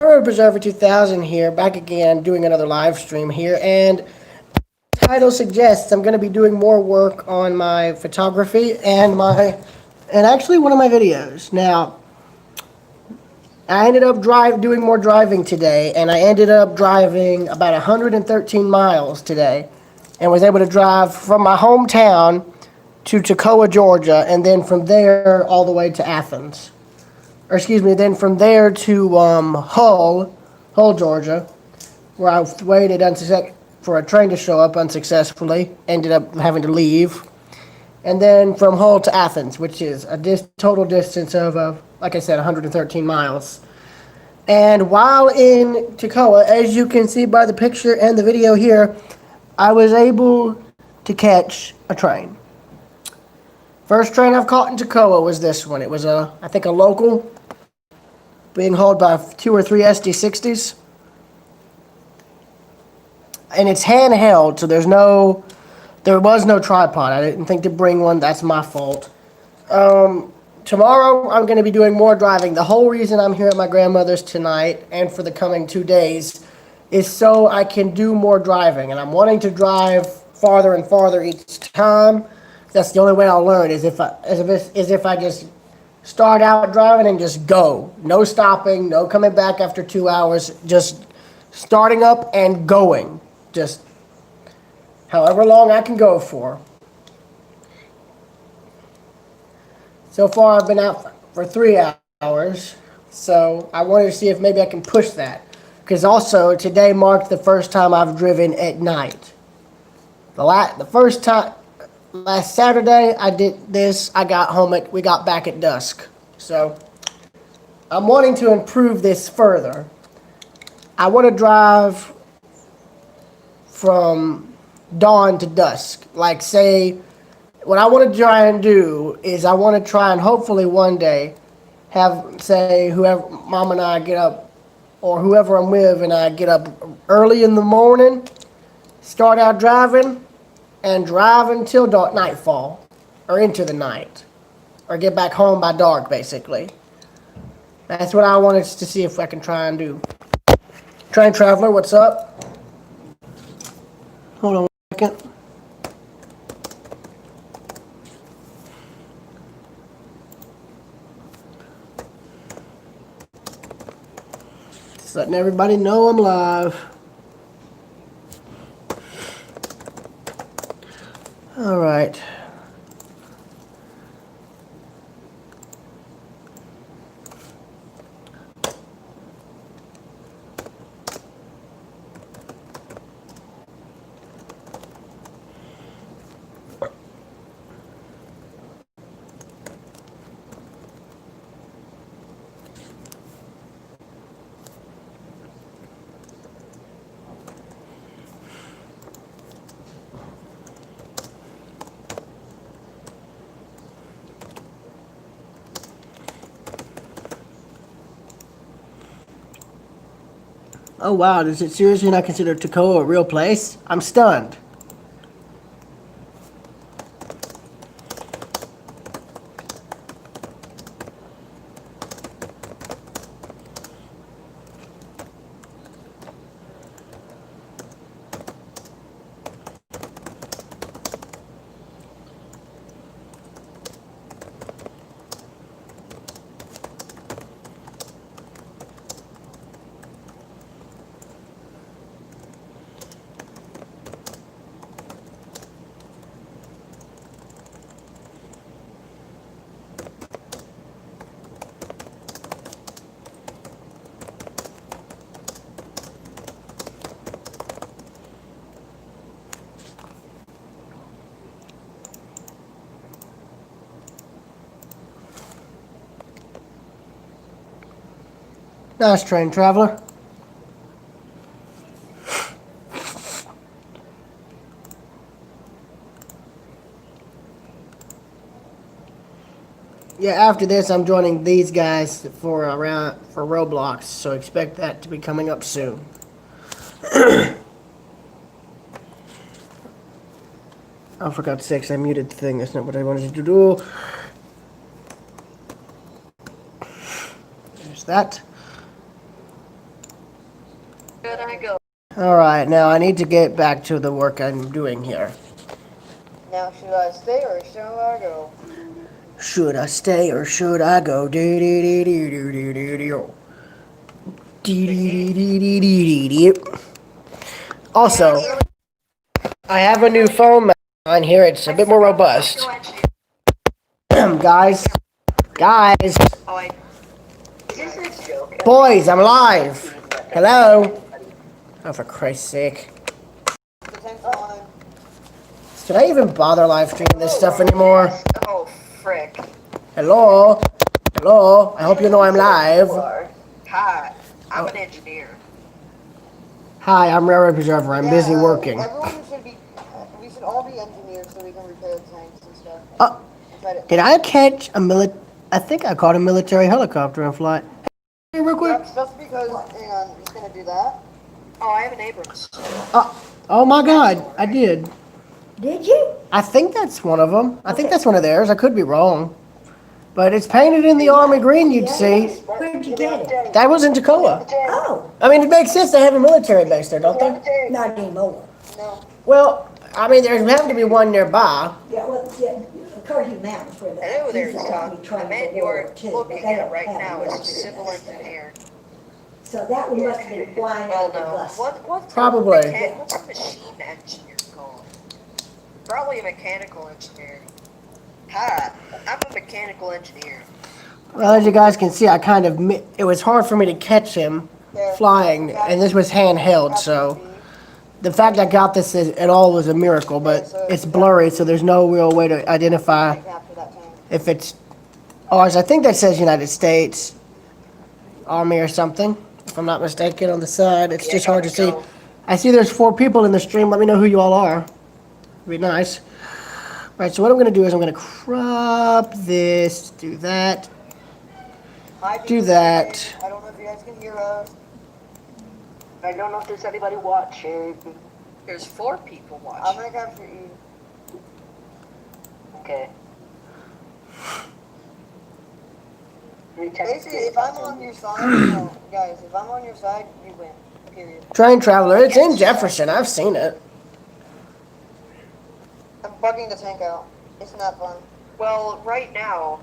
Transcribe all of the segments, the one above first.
Preserver 2000 here, back again, doing another live stream here, and title suggests I'm going to be doing more work on my photography and actually one of my videos. Now, I ended up doing more driving today, and I ended up driving about 113 miles today, and was able to drive from my hometown to Toccoa, Georgia, and then from there all the way to Athens. Or excuse me, then from there to Hull, Georgia, where I waited for a train to show up unsuccessfully. Ended up having to leave, and then from Hull to Athens, which is a total distance of, like I said, 113 miles. And while in Toccoa, as you can see by the picture and the video here, I was able to catch a train. First train I've caught in Toccoa was this one. It was I think a local, being hauled by 2 or 3 SD60s. And it's handheld, so there was no tripod. I didn't think to bring one. That's my fault. Tomorrow I'm going to be doing more driving. The whole reason I'm here at my grandmother's tonight and for the coming 2 days is so I can do more driving. And I'm wanting to drive farther and farther each time. That's the only way I'll learn is if I just start out driving and just go. No stopping, no coming back after 2 hours. Just starting up and going. Just however long I can go for. So far I've been out for 3 hours. So I wanted to see if maybe I can push that. Because also today marked the first time I've driven at night. The first time, last Saturday I did this, we got back at dusk. So I'm wanting to improve this further. I want to drive from dawn to dusk. Like, say, what I want to try and do is I want to try and hopefully one day have, say, whoever, Mom and I get up, or whoever I'm with and I get up early in the morning, start out driving, and drive until nightfall, or into the night, or get back home by dark, basically. That's what I wanted to see if I can try and do. Train Traveler, what's up? Hold on 1 second. Just letting everybody know I'm live. All right. Oh wow, is it seriously not considered Toccoa a real place? I'm stunned. Nice Train Traveler. Yeah, after this, I'm joining these guys for Roblox, so expect that to be coming up soon. Oh, for God's sakes, I muted the thing. That's not what I wanted to do. There's that. Should I go? Alright, now I need to get back to the work I'm doing here. Now, should I stay or should I go? Should I stay or should I go? Do do do do do do do do. Do do do do do do do. Also, I have a new phone on here. It's a bit more robust. Guys, Oh, I. Is this a joke? boys, I'm live. Hello. Oh, for Christ's sake. The tank's fine. Should I even bother live streaming this stuff anymore? Oh, frick. Hello? Hello? I hope you know I'm live. Hi, I'm an engineer. Hi, I'm Railroad Preserver. I'm busy working. Everyone should be. We should all be engineers so we can repair the tanks and stuff. Did I catch a I think I caught a military helicopter in flight. Hey, real quick. Just because. Hang on, I'm just gonna do that. Oh, I have an Abrams. Oh my God, I did. Did you? I think that's one of them. I think that's one of theirs. I could be wrong. But it's painted in the army green, you'd see. Where'd you get it? That was in Toccoa. Oh, I mean, it makes sense. They have a military base there, don't they? not anymore. No. Well, I mean, there's having to be one nearby. Yeah, well, yeah, Carnegie Mountain's where that. Hello there, these are Tom. gonna be The trying man to you go are over too, but looking they at don't right have now it is a up civil there. engineer. So that one must have been flying Well, out of the no. bus. What's Probably. What's a machine engineer called? Probably a mechanical engineer. Hi, I'm a mechanical engineer. Well, as you guys can see, it was hard for me to catch him flying, and this was handheld, so the fact I got this at all was a miracle, but it's blurry, so there's no real way to identify After that tank. if it's ours. I think that says United States Army or something, if I'm not mistaken, on the side. It's just hard to see. I see there's 4 people in the stream. Let me know who you all are. It'd be nice. Right, so what I'm going to do is I'm going to crop this, do that. Hi, Do people. that. I don't know if you guys can hear us. I don't know if there's anybody watching. There's 4 people I'm watching. gonna capture you. Okay. Basically, if I'm on your side, no, guys, if I'm on your side, you win. Period. Train Traveler, it's in Jefferson. I've seen it. I'm bugging the tank out. It's not fun. Well, right now,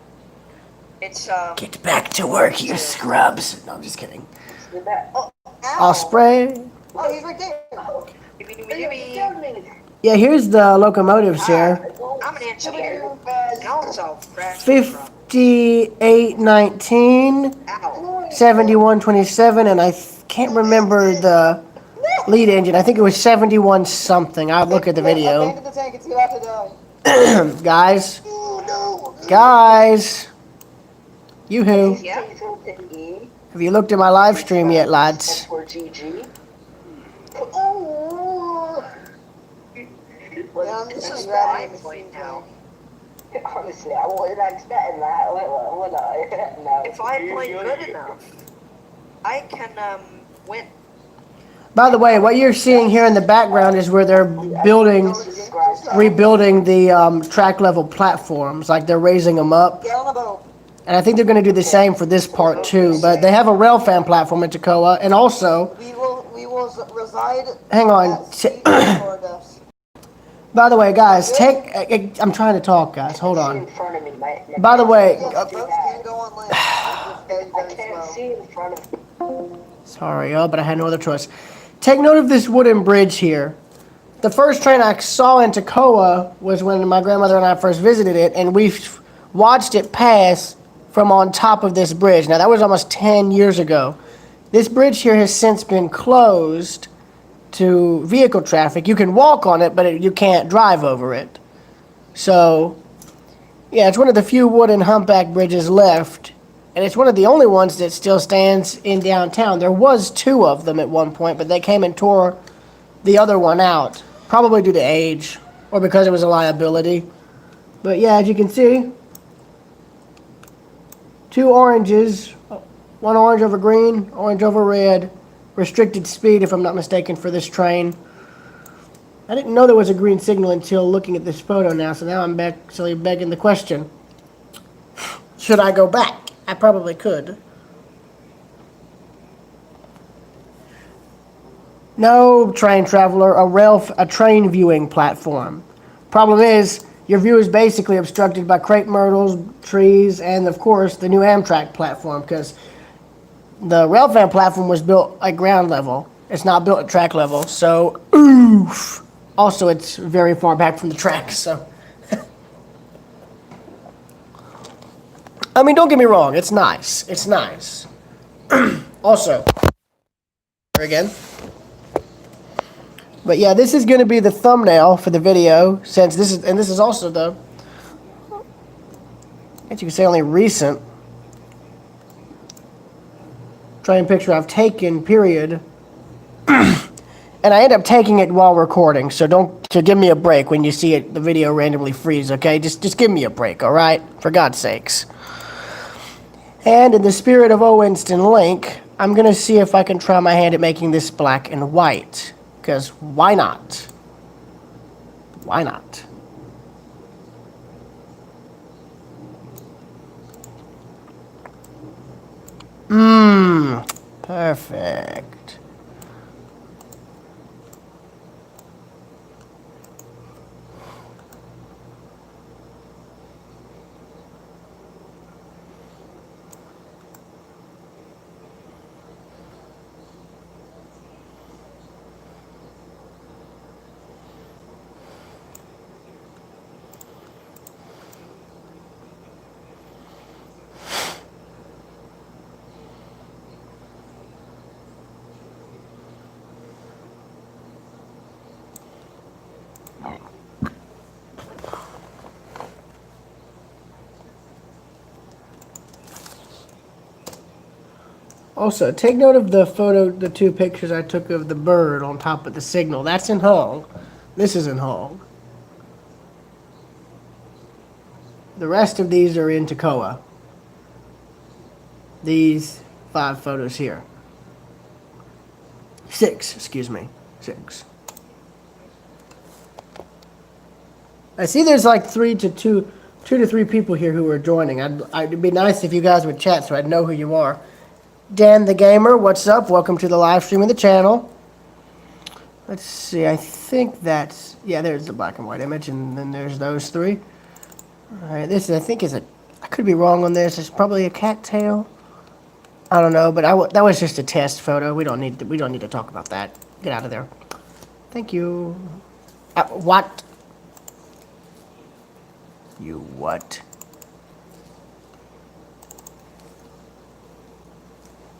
it's Get back to work, you scrubs. No, I'm just kidding. Oh, I'll ow. spray. Oh, he's right there. Yeah, here's the locomotives here. I'm an engineer. And also, crash. 5819, Ow. 7127, and I can't remember the lead engine. I think it was 71 something. I'll look at the video. Abandon the tank, it's about to die. Guys, Oh, no. guys. Yoo-hoo. Yeah. Have you looked at my live stream yet, lads? For GG. Oh. This is what I play now. Honestly, I wasn't expecting that, would I? No. If I play good enough, I can win. By the way, what you're seeing here in the background is where they're rebuilding the track level platforms. Like they're raising them up. Get on the boat. And I think they're going to do the same for this part too. But they have a rail fan platform in Toccoa, and also, We will reside hang on. at sea for deaths. By the way, guys, I'm trying to talk, guys. Hold In on. front of me, mate. By the way, Yes, boats can go on land. It's very, I very can't slow. see in front of me. sorry, but I had no other choice. Take note of this wooden bridge here. The first train I saw in Toccoa was when my grandmother and I first visited it, and we watched it pass from on top of this bridge. Now, that was almost 10 years ago. This bridge here has since been closed to vehicle traffic. You can walk on it, but you can't drive over it. So, yeah, it's one of the few wooden humpback bridges left, and it's one of the only ones that still stands in downtown. There was 2 of them at one point, but they came and tore the other one out, probably due to age or because it was a liability. But yeah, as you can see, 2 oranges, 1 orange over green, orange over red, restricted speed if I'm not mistaken for this train. I didn't know there was a green signal until looking at this photo now, so now I'm actually begging the question. Should I go back? I probably could. No, train traveler, a train viewing platform. Problem is, your view is basically obstructed by crepe myrtles, trees, and of course the new Amtrak platform, because the railfan platform was built at ground level. It's not built at track level, so oof. Also, it's very far back from the tracks, so. I mean, don't get me wrong, it's nice. It's nice. Also, again. But yeah, this is going to be the thumbnail for the video, since this is also the, I guess you could say, only recent train picture I've taken, period. And I end up taking it while recording, so give me a break when you see the video randomly freeze, okay? Just give me a break, all right? For God's sakes. And in the spirit of O. Winston Link, I'm going to see if I can try my hand at making this black and white. Because why not? Why not? Perfect. Also, take note of the two pictures I took of the bird on top of the signal. That's in Hull. This is in Hull. The rest of these are in Toccoa. These 5 photos here. 6, excuse me. 6. I see there's like 2 to 3 people here who are joining. It'd be nice if you guys would chat so I'd know who you are. Dan the Gamer, what's up? Welcome to the live stream of the channel. Let's see, I think that's, yeah, there's the black and white image, and then there's those 3. All right, this I think is I could be wrong on this. It's probably a cattail. I don't know, but that was just a test photo. We don't need to talk about that. Get out of there. Thank you. What? You what?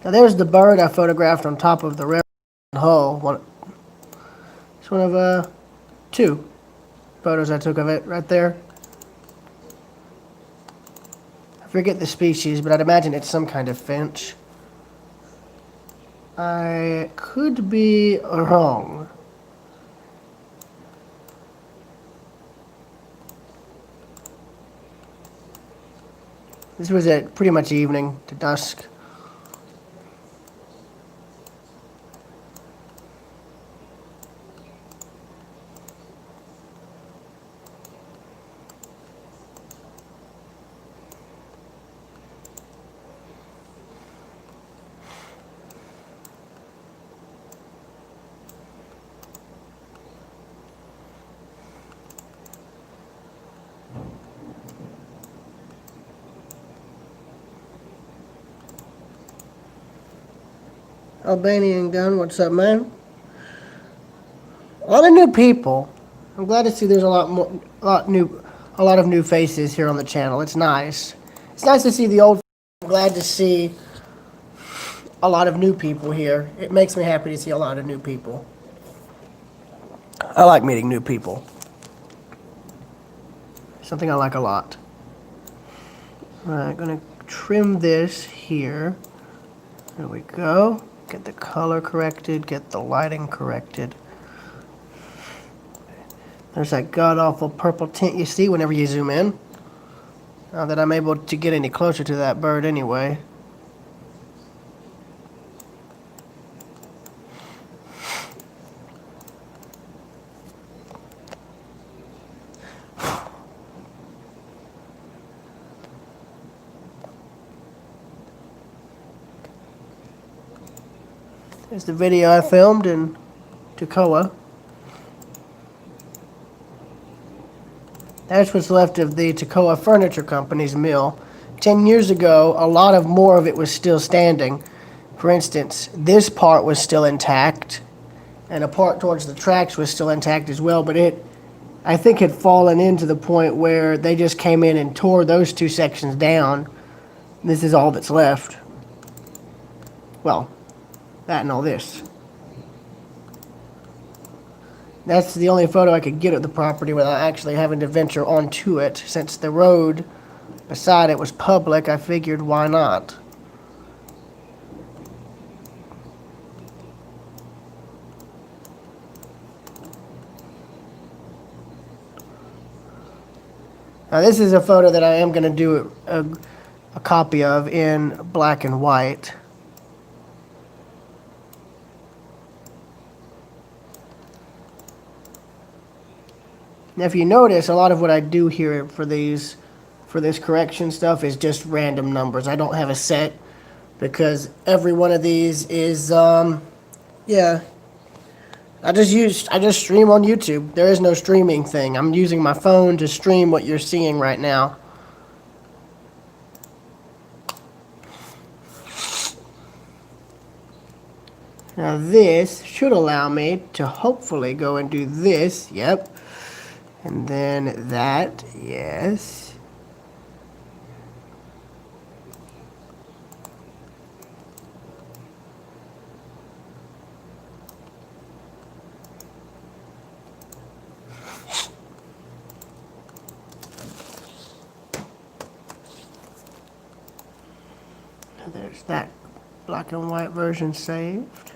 Now there's the bird I photographed on top of the railroad hull. It's one of 2 photos I took of it right there. I forget the species, but I'd imagine it's some kind of finch. I could be wrong. This was at pretty much evening to dusk. Albanian Gun, what's up, man? A lot of new people. I'm glad to see there's a lot of new faces here on the channel. It's nice. It's nice to see the old. I'm glad to see a lot of new people here. It makes me happy to see a lot of new people. I like meeting new people. Something I like a lot. All right, I'm gonna trim this here. There we go. Get the color corrected, get the lighting corrected. There's that god-awful purple tint you see whenever you zoom in. Not that I'm able to get any closer to that bird anyway. There's the video I filmed, and Toccoa. That's what's left of the Toccoa Furniture Company's mill. 10 years ago, a lot of more of it was still standing. For instance, this part was still intact, and a part towards the tracks was still intact as well, but I think, had fallen into the point where they just came in and tore those two sections down. This is all that's left. Well, that and all this. That's the only photo I could get of the property without actually having to venture onto it. Since the road beside it was public, I figured why not? Now this is a photo that I am going to do a copy of in black and white. Now if you notice, a lot of what I do here for this correction stuff is just random numbers. I don't have a set because every one of these is, yeah. I just stream on YouTube. There is no streaming thing. I'm using my phone to stream what you're seeing right now. Now this should allow me to hopefully go and do this, yep. And then that, yes. There's that black and white version saved.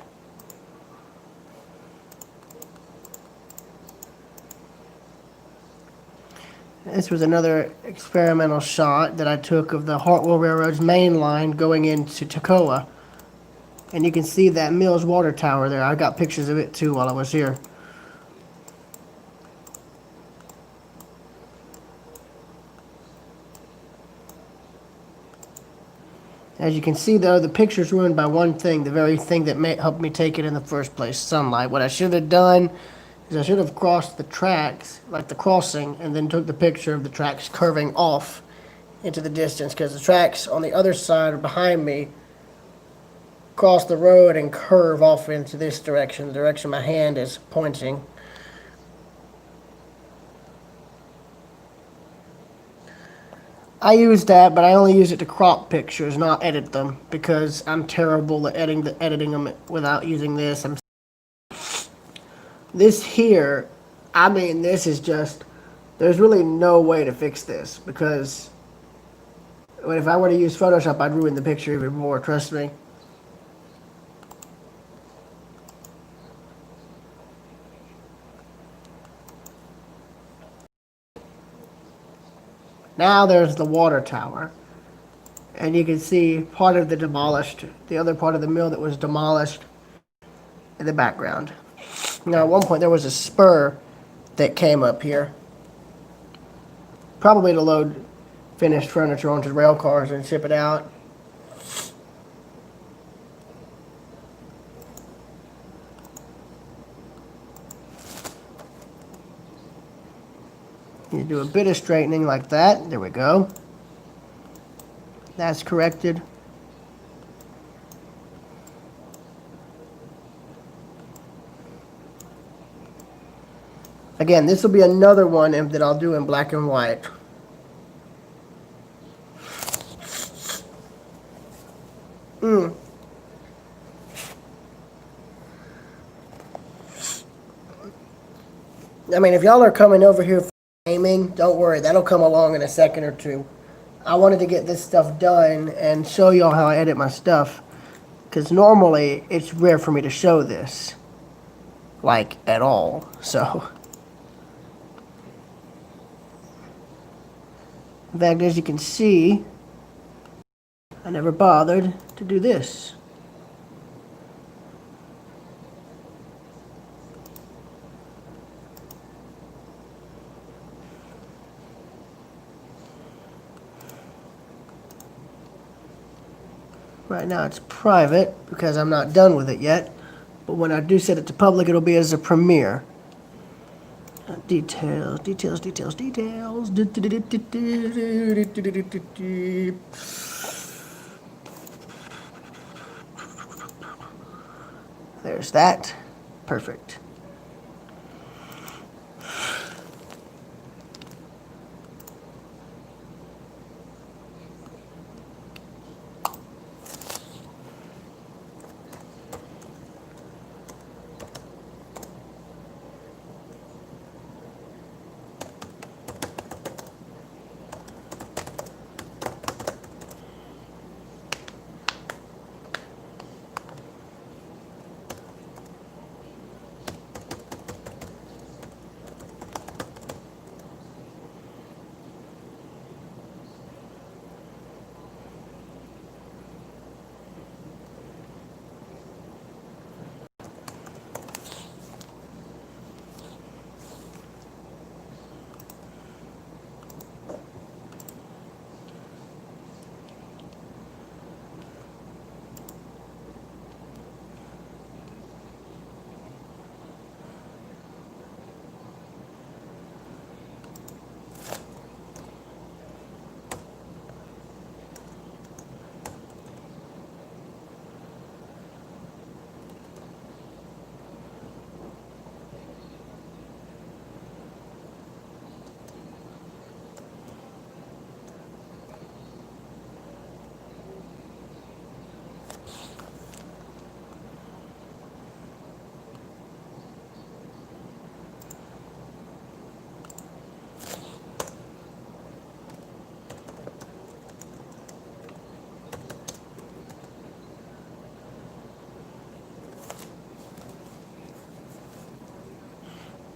This was another experimental shot that I took of the Hartwell Railroad's main line going into Toccoa. And you can see that Mills water tower there. I got pictures of it too while I was here. As you can see though, the picture's ruined by one thing, the very thing that helped me take it in the first place, sunlight. What I should have done is I should have crossed the tracks, like the crossing, and then took the picture of the tracks curving off into the distance, because the tracks on the other side or behind me cross the road and curve off into this direction, the direction my hand is pointing. I use that, but I only use it to crop pictures, not edit them, because I'm terrible at editing them without using this. This here, I mean, this is just, there's really no way to fix this, because if I were to use Photoshop, I'd ruin the picture even more, trust me. Now there's the water tower. And you can see part of the other part of the mill that was demolished in the background. Now at one point there was a spur that came up here. Probably to load finished furniture onto rail cars and ship it out. You do a bit of straightening like that. There we go. That's corrected. Again, this will be another one that I'll do in black and white. I mean, if y'all are coming over here for gaming, don't worry, that'll come along in a second or two. I wanted to get this stuff done and show y'all how I edit my stuff, because normally it's rare for me to show this, like, at all, so. In fact, as you can see, I never bothered to do this. Right now it's private because I'm not done with it yet. But when I do set it to public, it'll be as a premiere. Details, details, details, details. There's that. Perfect.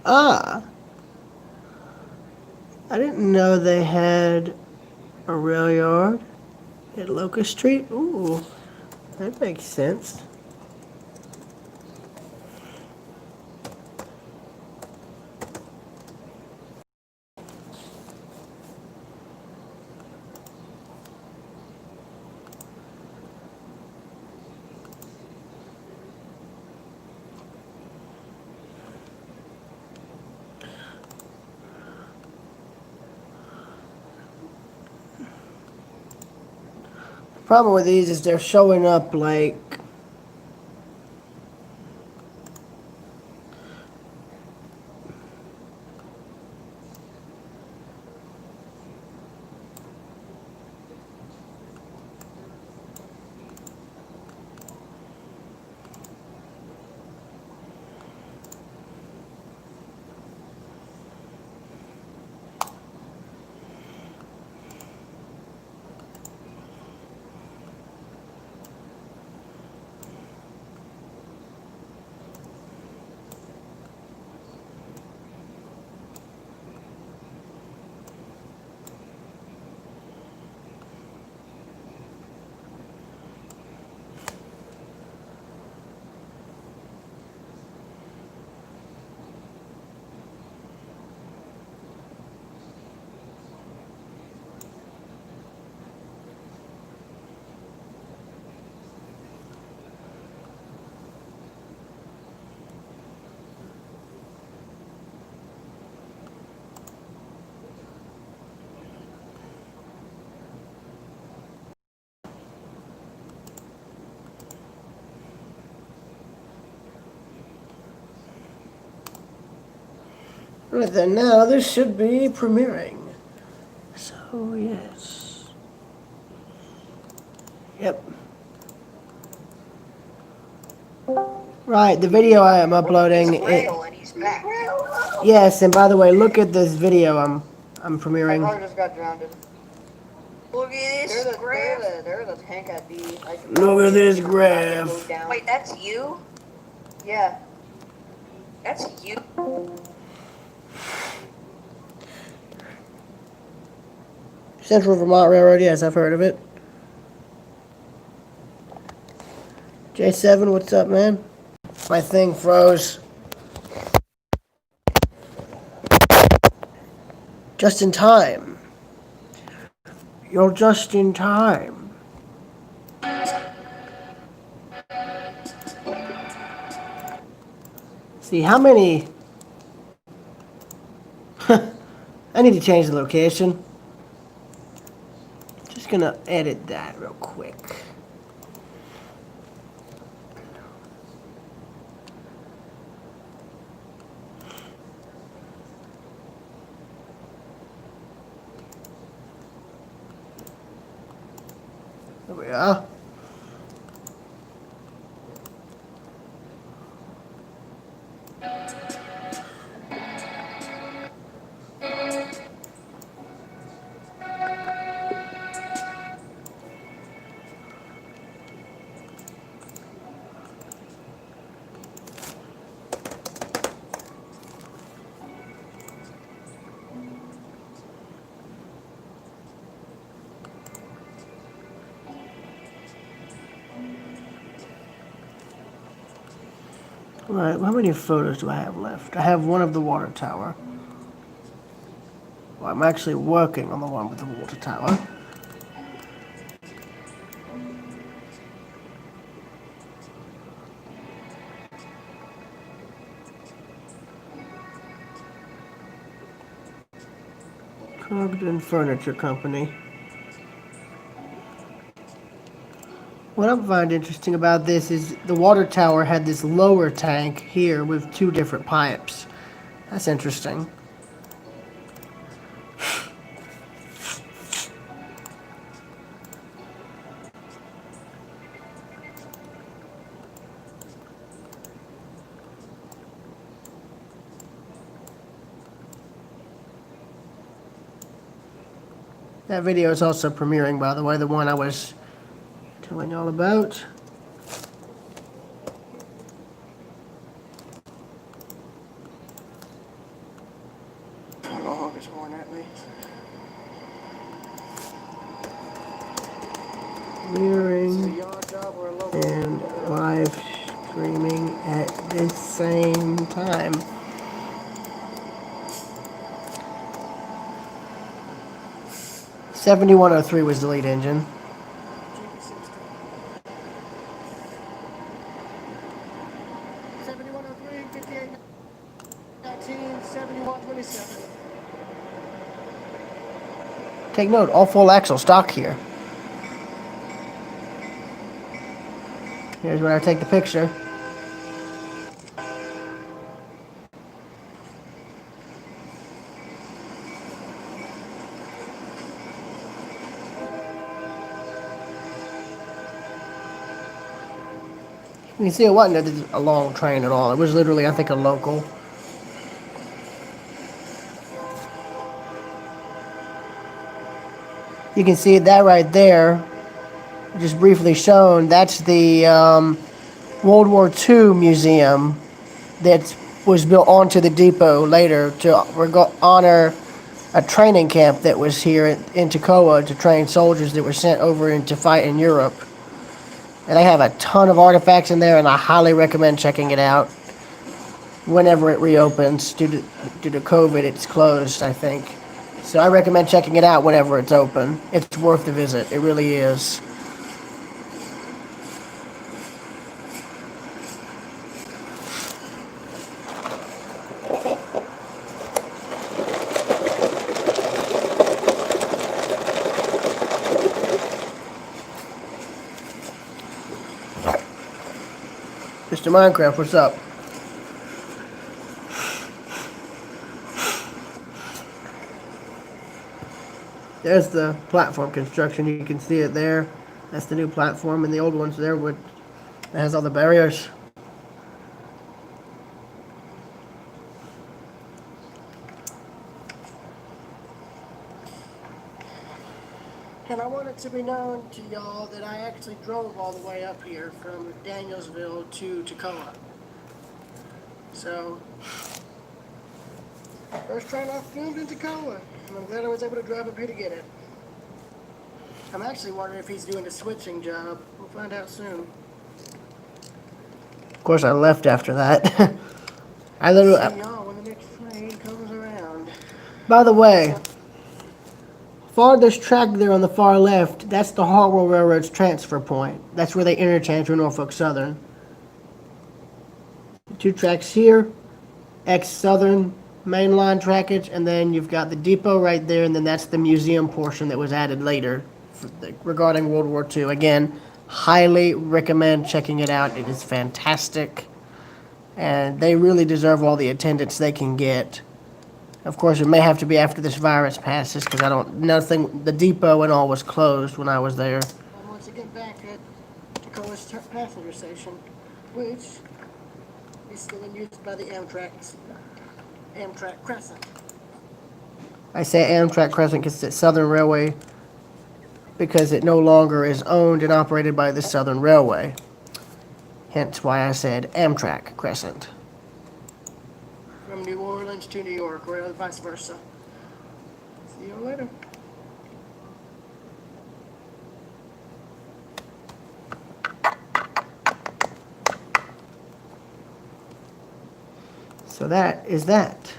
Ah, I didn't know they had a rail yard at Locust Street. Ooh, that makes sense. The problem with these is they're showing up like right there now. This should be premiering. So yes. Yep. Right, the video I am uploading. He's real and he's back. Yes, and by the way, look at this video I'm My premiering. car just got drowned. Look at this graph. They're the tank at B. Look at this graph. Go down. Wait, that's you? Yeah. That's you? Central Vermont Railroad, yes, I've heard of it. J7, what's up, man? My thing froze. Just in time. You're just in time. See how many. I need to change the location. Just gonna edit that real quick. There we are. All right, how many photos do I have left? I have one of the water tower. Well, I'm actually working on the one with the water tower. Cogden Furniture Company. What I find interesting about this is the water tower had this lower tank here with two different pipes. That's interesting. That video is also premiering, by the way, the one I was telling y'all about. My dog is horning at me. Premiering and live streaming at the same time. $7103 was the lead engine. Take note, all full axle stock here. Here's where I take the picture. You can see it wasn't a long train at all. It was literally, I think, a local. You can see that right there, just briefly shown. That's the World War II museum that was built onto the depot later to honor a training camp that was here in Toccoa to train soldiers that were sent over to fight in Europe. And they have a ton of artifacts in there, and I highly recommend checking it out whenever it reopens. Due to COVID, it's closed, I think. So I recommend checking it out whenever it's open. It's worth the visit. It really is. Mr. Minecraft, what's up? There's the platform construction. You can see it there. That's the new platform, and the old one's there with it has all the barriers. And I want it to be known to y'all that I actually drove all the way up here from Danielsville to Toccoa. So, first train I filmed in Toccoa, and I'm glad I was able to drive up here to get it. I'm actually wondering if he's doing a switching job. We'll find out soon. Of course, I left after that. I literally. See y'all when the next train comes around. By the way, farthest track there on the far left, that's the Hartwell Railroad's transfer point. That's where they interchange with Norfolk Southern. 2 tracks here, ex-Southern Main Line trackage, and then you've got the depot right there, and then that's the museum portion that was added later regarding World War II. Again, highly recommend checking it out. It is fantastic, and they really deserve all the attendance they can get. Of course, it may have to be after this virus passes, because the depot and all was closed when I was there. And once I get back at Toccoa's passenger station, which is still in use by the Amtrak Crescent. I say Amtrak Crescent because it's Southern Railway, because it no longer is owned and operated by the Southern Railway. Hence why I said Amtrak Crescent. From New Orleans to New York, or vice versa. See you later. So that is that.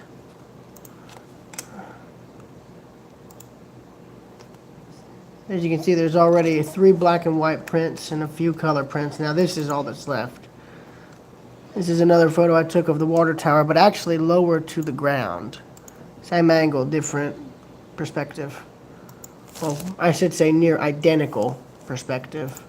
As you can see, there's already 3 black and white prints and a few color prints. Now this is all that's left. This is another photo I took of the water tower, but actually lower to the ground. Same angle, different perspective. Well, I should say near identical perspective.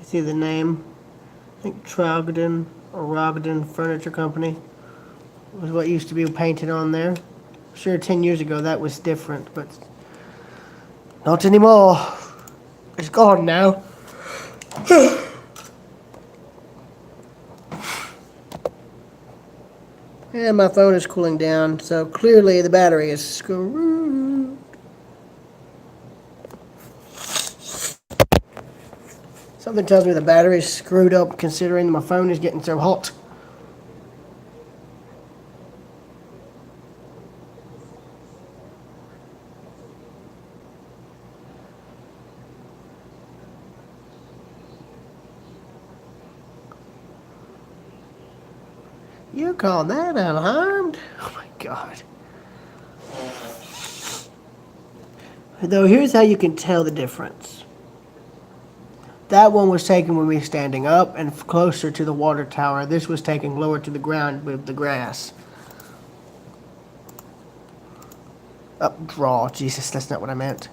See the name? I think Trogdon or Rogden Furniture Company was what used to be painted on there. Sure, 10 years ago that was different, but not anymore. It's gone now. And my phone is cooling down, so clearly the battery is screwed. Something tells me the battery's screwed up considering my phone is getting so hot. You call that unharmed? Oh my God. Though here's how you can tell the difference. That one was taken when we were standing up and closer to the water tower. This was taken lower to the ground with the grass. Up, draw. Jesus, that's not what I meant.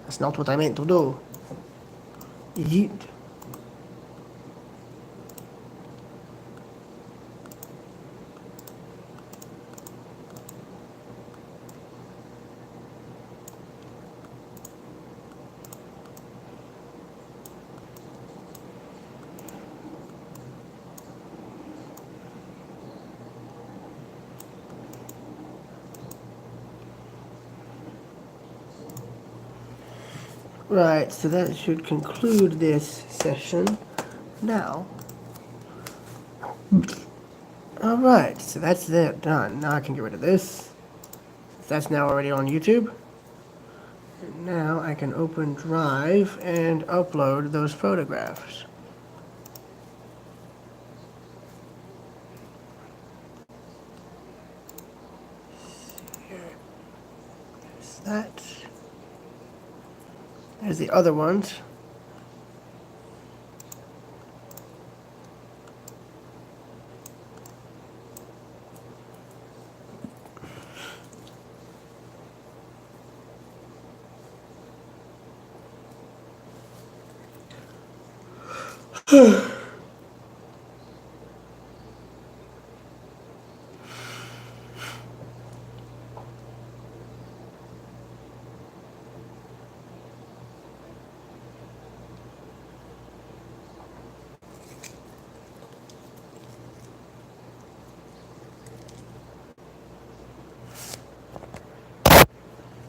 That's not what I meant to do. Yeet. Right, so that should conclude this session now. Alright, so that's that done. Now I can get rid of this. That's now already on YouTube. And now I can open Drive and upload those photographs. There's that. There's the other ones.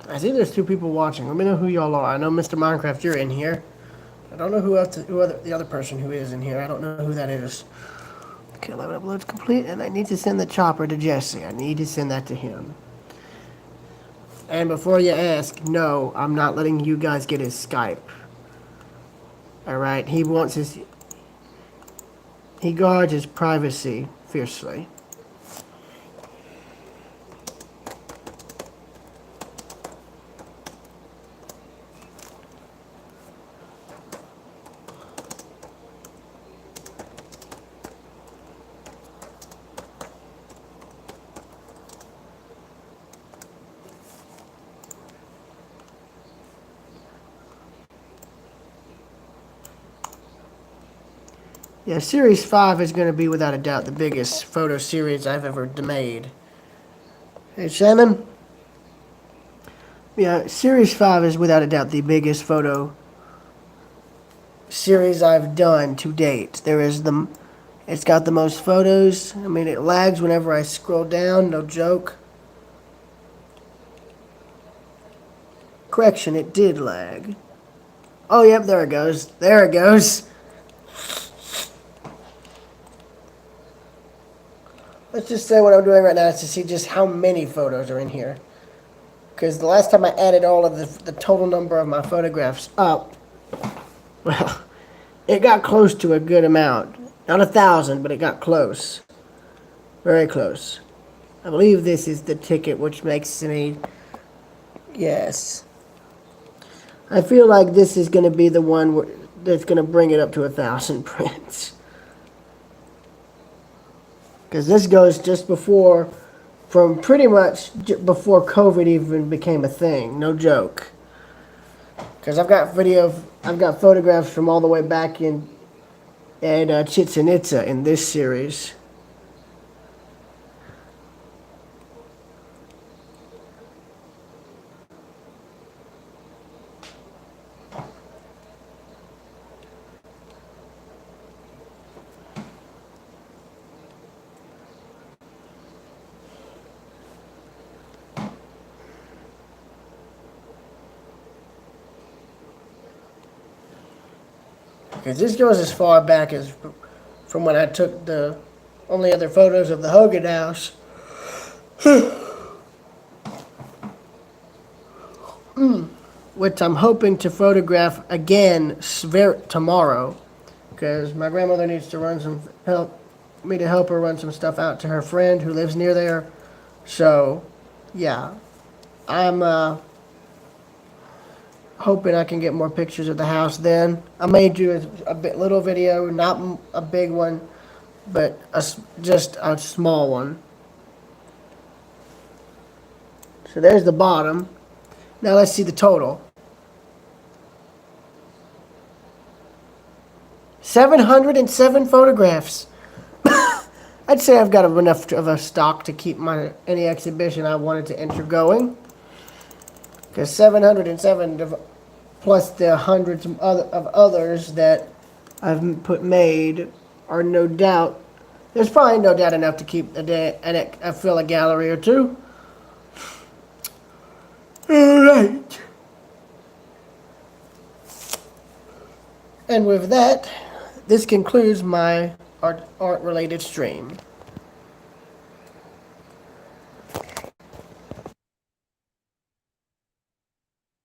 I see there's 2 people watching. Let me know who y'all are. I know Mr. Minecraft, you're in here. I don't know the other person who is in here. I don't know who that is. Okay, 11 uploads complete, and I need to send the chopper to Jesse. I need to send that to him. And before you ask, no, I'm not letting you guys get his Skype. Alright, he guards his privacy fiercely. Yeah, Series 5 is going to be, without a doubt, the biggest photo series I've ever made. Hey, Shannon? Yeah, Series 5 is, without a doubt, the biggest photo series I've done to date. It's got the most photos. I mean, it lags whenever I scroll down, no joke. Correction, it did lag. Oh, yep, there it goes. There it goes. Let's just say what I'm doing right now is to see just how many photos are in here. Because the last time I added all of the total number of my photographs up, well, it got close to a good amount. Not 1,000, but it got close. Very close. I believe this is the ticket, which makes me... Yes. I feel like this is going to be the one that's going to bring it up to 1,000 prints. Because this goes just before, from pretty much before COVID even became a thing. No joke. Because I've got photographs from all the way back in Chichen Itza in this series. Because this goes as far back as from when I took the only other photos of the Hogan house. Which I'm hoping to photograph again tomorrow. Because my grandmother needs to help her run some stuff out to her friend who lives near there. So, yeah. I'm hoping I can get more pictures of the house then. I may do a little video, not a big one, but just a small one. So there's the bottom. Now let's see the total. 707 photographs. I'd say I've got enough of a stock to keep any exhibition I wanted to enter going. Because 707 plus the hundreds of others that I've made are no doubt, there's probably no doubt enough to keep fill a gallery or two. Alright. And with that, this concludes my art-related stream.